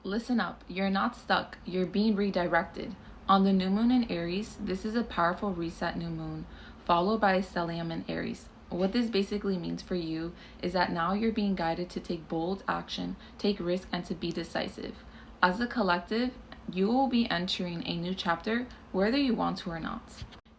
Listen up, you're not stuck, you're being redirected. On the new moon in Aries, this is a powerful reset new moon, followed by a stellium in Aries. What this basically means for you is that now you're being guided to take bold action, take risk, and to be decisive. As a collective, you will be entering a new chapter whether you want to or not.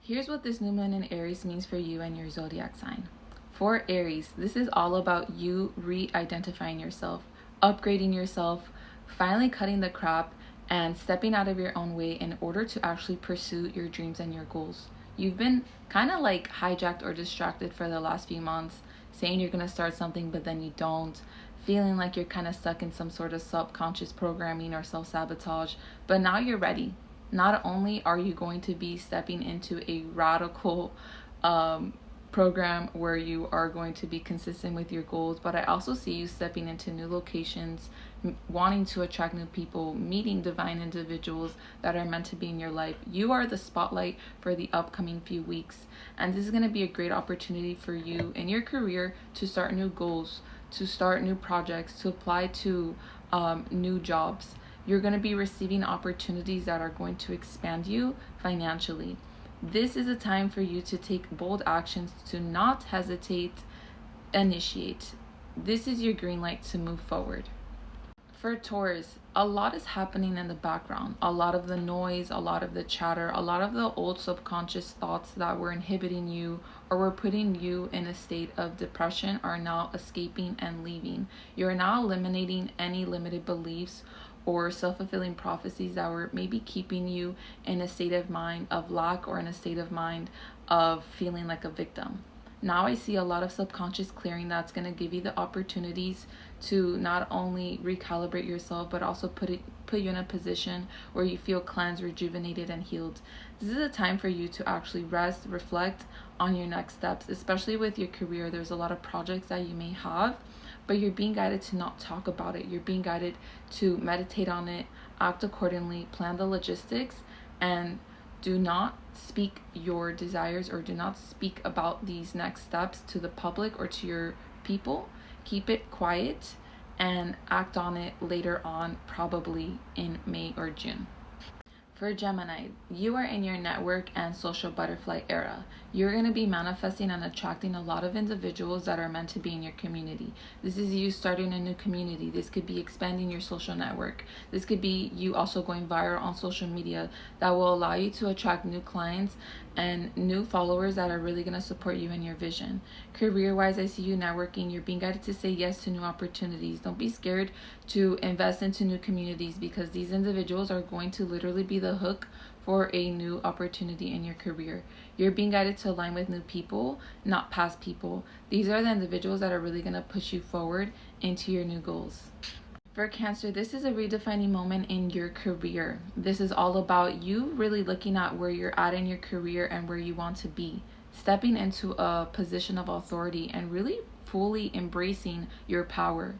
Here's what this new moon in Aries means for you and your zodiac sign. For Aries, this is all about you re-identifying yourself, upgrading yourself, finally cutting the crap, and stepping out of your own way in order to actually pursue your dreams and your goals. You've been kind of like hijacked or distracted for the last few months, saying you're going to start something but then you don't, feeling like you're kind of stuck in some sort of subconscious programming or self-sabotage, but now you're ready. Not only are you going to be stepping into a radical program where you are going to be consistent with your goals, but I also see you stepping into new locations, wanting to attract new people, meeting divine individuals that are meant to be in your life. You are the spotlight for the upcoming few weeks, and this is going to be a great opportunity for you in your career to start new goals, to start new projects, to apply to new jobs. You're going to be receiving opportunities that are going to expand you financially. This is a time for you to take bold actions, to not hesitate, initiate. This is your green light to move forward. For Taurus, a lot is happening in the background. A lot of the noise, a lot of the chatter, a lot of the old subconscious thoughts that were inhibiting you or were putting you in a state of depression are now escaping and leaving. You're now eliminating any limited beliefs or self-fulfilling prophecies that were maybe keeping you in a state of mind of lack or in a state of mind of feeling like a victim. Now I see a lot of subconscious clearing that's going to give you the opportunities to not only recalibrate yourself, but also put you in a position where you feel cleansed, rejuvenated, and healed. This is a time for you to actually rest, reflect on your next steps, especially with your career. There's a lot of projects that you may have, but you're being guided to not talk about it. You're being guided to meditate on it, act accordingly, plan the logistics, and do not speak your desires or do not speak about these next steps to the public or to your people. Keep it quiet and act on it later on, probably in May or June. For Gemini, you are in your network and social butterfly era. You're going to be manifesting and attracting a lot of individuals that are meant to be in your community. This is you starting a new community. This could be expanding your social network. This could be you also going viral on social media that will allow you to attract new clients and new followers that are really going to support you in your vision. Career-wise, I see you networking. You're being guided to say yes to new opportunities. Don't be scared to invest into new communities because these individuals are going to literally be the hook for a new opportunity in your career. You're being guided to align with new people, not past people. These are the individuals that are really going to push you forward into your new goals. For Cancer, this is a redefining moment in your career. This is all about you really looking at where you're at in your career and where you want to be. Stepping into a position of authority and really fully embracing your power.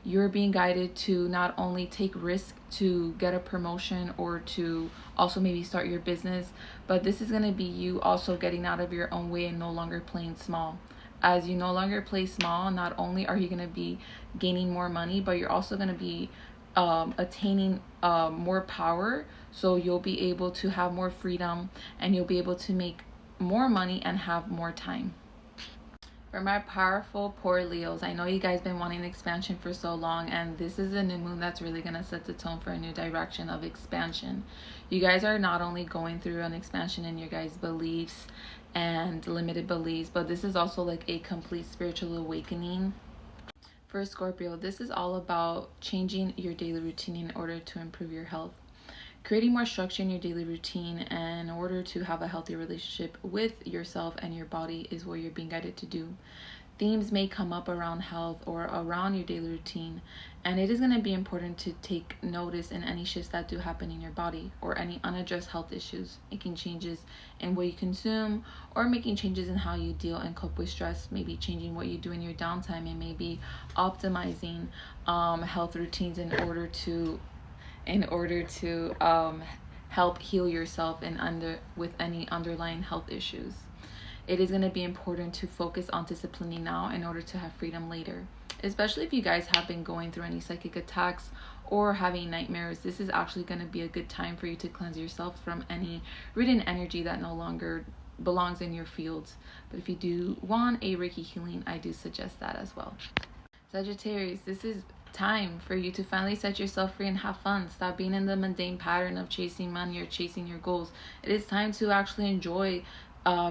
You're being guided to not only take risk to get a promotion or to also maybe start your business, but this is going to be you also getting out of your own way and no longer playing small. As you no longer play small, not only are you going to be gaining more money, but you're also going to be attaining more power. So you'll be able to have more freedom and you'll be able to make more money and have more time. For my powerful poor Leos, I know you guys been wanting expansion for so long, and this is a new moon that's really going to set the tone for a new direction of expansion. You guys are not only going through an expansion in your guys' beliefs and limited beliefs, but this is also like a complete spiritual awakening. For Scorpio, this is all about changing your daily routine in order to improve your health. Creating more structure in your daily routine and in order to have a healthy relationship with yourself and your body is what you're being guided to do. Themes may come up around health or around your daily routine, and it is going to be important to take notice in any shifts that do happen in your body or any unaddressed health issues, making changes in what you consume or making changes in how you deal and cope with stress, maybe changing what you do in your downtime and maybe optimizing health routines in order to help heal yourself with any underlying health issues. It is going to be important to focus on disciplining now in order to have freedom later, especially if you guys have been going through any psychic attacks or having nightmares, this is actually going to be a good time for you to cleanse yourself from any written energy that no longer belongs in your field. But if you do want a Reiki healing, I do suggest that as well. Sagittarius, this is time for you to finally set yourself free and have fun. Stop being in the mundane pattern of chasing money or chasing your goals. It is time to actually enjoy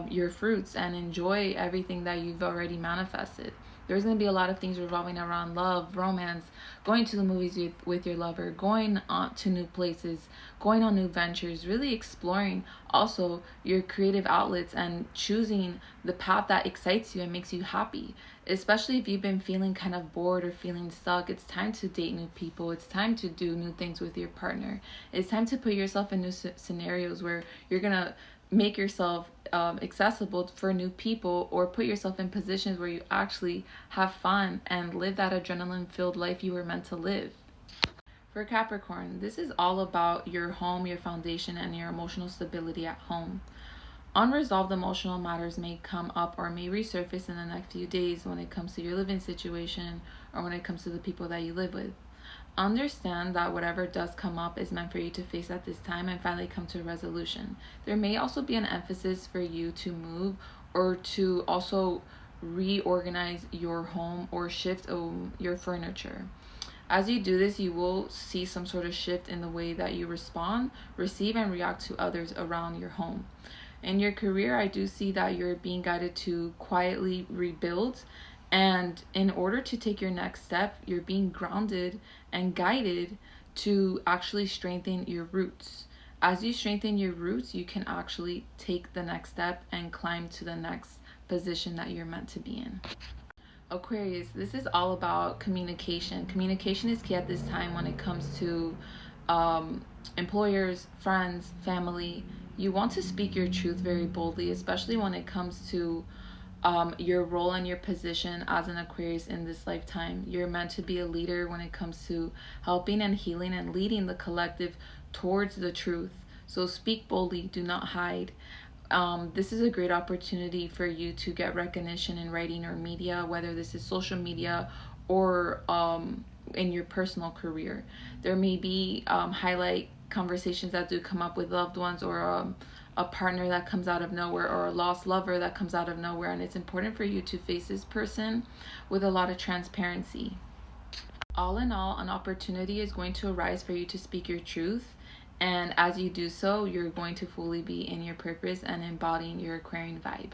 your fruits and enjoy everything that you've already manifested. There's going to be a lot of things revolving around love, romance, going to the movies with your lover, going on to new places, going on new ventures, really exploring also your creative outlets and choosing the path that excites you and makes you happy. Especially if you've been feeling kind of bored or feeling stuck, it's time to date new people. It's time to do new things with your partner. It's time to put yourself in new scenarios where you're going to make yourself accessible for new people, or put yourself in positions where you actually have fun and live that adrenaline filled life you were meant to live. For Capricorn, this is all about your home, your foundation, and your emotional stability at home. Unresolved emotional matters may come up or may resurface in the next few days when it comes to your living situation or when it comes to the people that you live with. Understand that whatever does come up is meant for you to face at this time and finally come to a resolution. There may also be an emphasis for you to move or to also reorganize your home or shift your furniture. As you do this, you will see some sort of shift in the way that you respond, receive, and react to others around your home. In your career, I do see that you're being guided to quietly rebuild. And in order to take your next step, you're being grounded and guided to actually strengthen your roots. As you strengthen your roots, you can actually take the next step and climb to the next position that you're meant to be in. Aquarius, this is all about communication. Communication is key at this time when it comes to employers, friends, family. You want to speak your truth very boldly, especially when it comes to your role and your position as an Aquarius in this lifetime. You're meant to be a leader when it comes to helping and healing and leading the collective towards the truth. So speak boldly, do not hide. This is a great opportunity for you to get recognition in writing or media, whether this is social media or in your personal career. There may be highlight conversations that do come up with loved ones, or a partner that comes out of nowhere, or a lost lover that comes out of nowhere, and it's important for you to face this person with a lot of transparency. All in all, an opportunity is going to arise for you to speak your truth, and as you do so, you're going to fully be in your purpose and embodying your Aquarian vibe.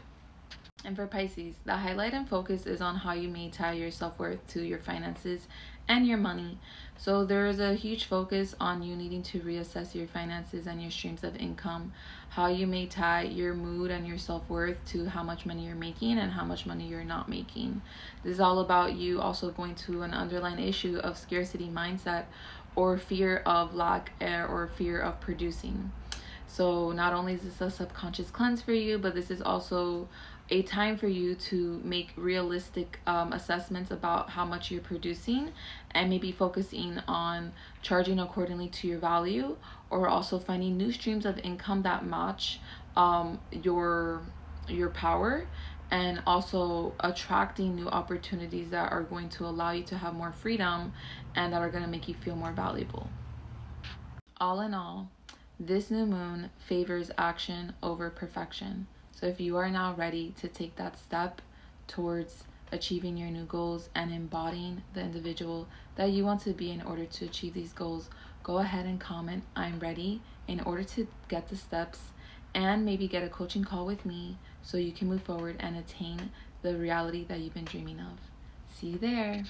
And for Pisces, the highlight and focus is on how you may tie your self-worth to your finances and your money. So there is a huge focus on you needing to reassess your finances and your streams of income, how you may tie your mood and your self-worth to how much money you're making and how much money you're not making. This is all about you also going to an underlying issue of scarcity mindset or fear of lack or fear of producing. So not only is this a subconscious cleanse for you, but this is also a time for you to make realistic assessments about how much you're producing, and maybe focusing on charging accordingly to your value, or also finding new streams of income that match your power, and also attracting new opportunities that are going to allow you to have more freedom and that are going to make you feel more valuable. All in all, this new moon favors action over perfection. So if you are now ready to take that step towards achieving your new goals and embodying the individual that you want to be in order to achieve these goals, go ahead and comment "I'm ready" in order to get the steps and maybe get a coaching call with me so you can move forward and attain the reality that you've been dreaming of. See you there.